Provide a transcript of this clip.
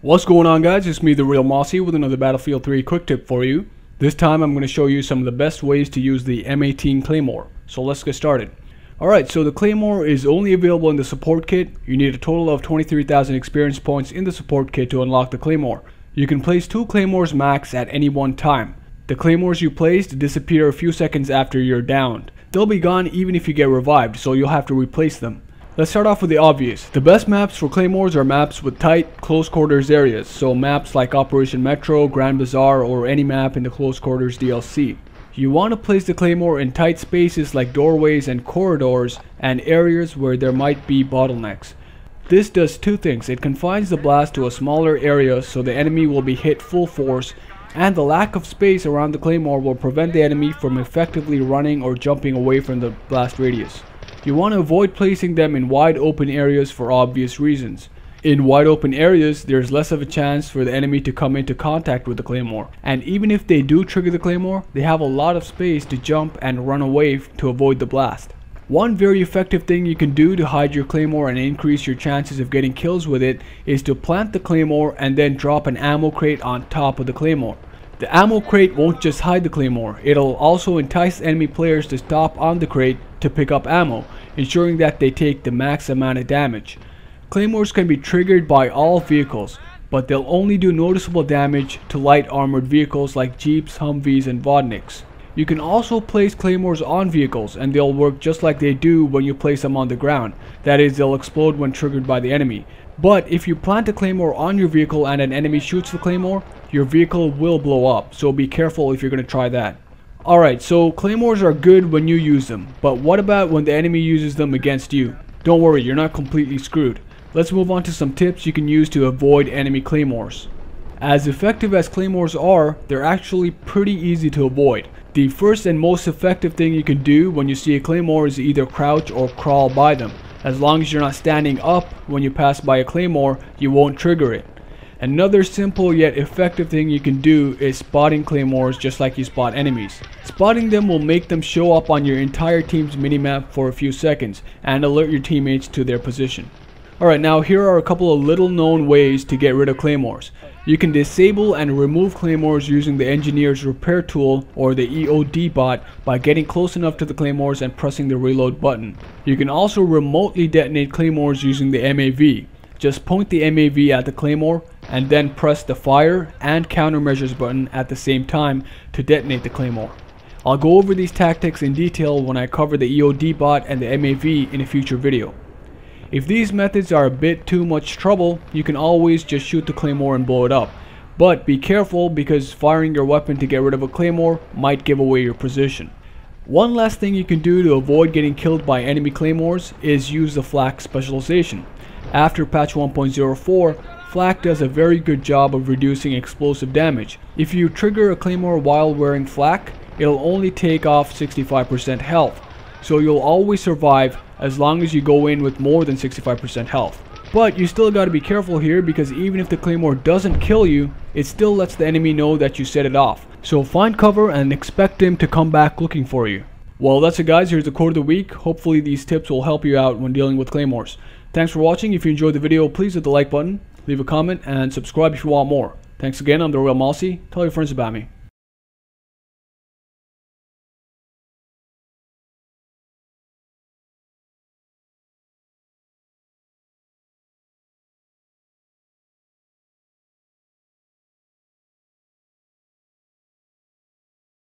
What's going on, guys? It's me, TheRealMossi, with another Battlefield 3 quick tip for you. This time I'm going to show you some of the best ways to use the M18 Claymore. So let's get started. Alright, so the Claymore is only available in the support kit. You need a total of 23,000 experience points in the support kit to unlock the Claymore. You can place 2 Claymores max at any one time. The Claymores you placed disappear a few seconds after you're downed. They'll be gone even if you get revived, so you'll have to replace them. Let's start off with the obvious. The best maps for Claymores are maps with tight, close quarters areas, so maps like Operation Metro, Grand Bazaar, or any map in the close quarters DLC. You want to place the Claymore in tight spaces like doorways and corridors and areas where there might be bottlenecks. This does two things. It confines the blast to a smaller area so the enemy will be hit full force, and the lack of space around the Claymore will prevent the enemy from effectively running or jumping away from the blast radius. You want to avoid placing them in wide open areas for obvious reasons. In wide open areas, there's less of a chance for the enemy to come into contact with the Claymore, and even if they do trigger the Claymore, they have a lot of space to jump and run away to avoid the blast. One very effective thing you can do to hide your Claymore and increase your chances of getting kills with it is to plant the Claymore and then drop an ammo crate on top of the Claymore. The ammo crate won't just hide the Claymore, it'll also entice enemy players to stop on the crate to pick up ammo, ensuring that they take the max amount of damage. Claymores can be triggered by all vehicles, but they'll only do noticeable damage to light armored vehicles like Jeeps, Humvees, and Vodniks. You can also place Claymores on vehicles, and they'll work just like they do when you place them on the ground. That is, they'll explode when triggered by the enemy. But if you plant a Claymore on your vehicle and an enemy shoots the Claymore, your vehicle will blow up, so be careful if you're going to try that. Alright, so Claymores are good when you use them, but what about when the enemy uses them against you? Don't worry, you're not completely screwed. Let's move on to some tips you can use to avoid enemy Claymores. As effective as Claymores are, they're actually pretty easy to avoid. The first and most effective thing you can do when you see a Claymore is either crouch or crawl by them. As long as you're not standing up when you pass by a Claymore, you won't trigger it. Another simple yet effective thing you can do is spotting Claymores just like you spot enemies. Spotting them will make them show up on your entire team's minimap for a few seconds and alert your teammates to their position. Alright, now here are a couple of little known ways to get rid of Claymores. You can disable and remove Claymores using the Engineer's Repair Tool or the EOD bot by getting close enough to the Claymores and pressing the reload button. You can also remotely detonate Claymores using the MAV. Just point the MAV at the Claymore and then press the fire and countermeasures button at the same time to detonate the Claymore. I'll go over these tactics in detail when I cover the EOD bot and the MAV in a future video. If these methods are a bit too much trouble, you can always just shoot the Claymore and blow it up. But be careful, because firing your weapon to get rid of a Claymore might give away your position. One last thing you can do to avoid getting killed by enemy Claymores is use the Flak specialization. After patch 1.04, Flak does a very good job of reducing explosive damage. If you trigger a Claymore while wearing Flak, it'll only take off 65% health. So you'll always survive as long as you go in with more than 65% health. But you still gotta be careful here, because even if the Claymore doesn't kill you, it still lets the enemy know that you set it off. So find cover and expect him to come back looking for you. Well, that's it, guys. Here's the quote of the week. Hopefully these tips will help you out when dealing with Claymores. Thanks for watching. If you enjoyed the video, please hit the like button, leave a comment, and subscribe if you want more. Thanks again. I'm TheRealMossi. Tell your friends about me.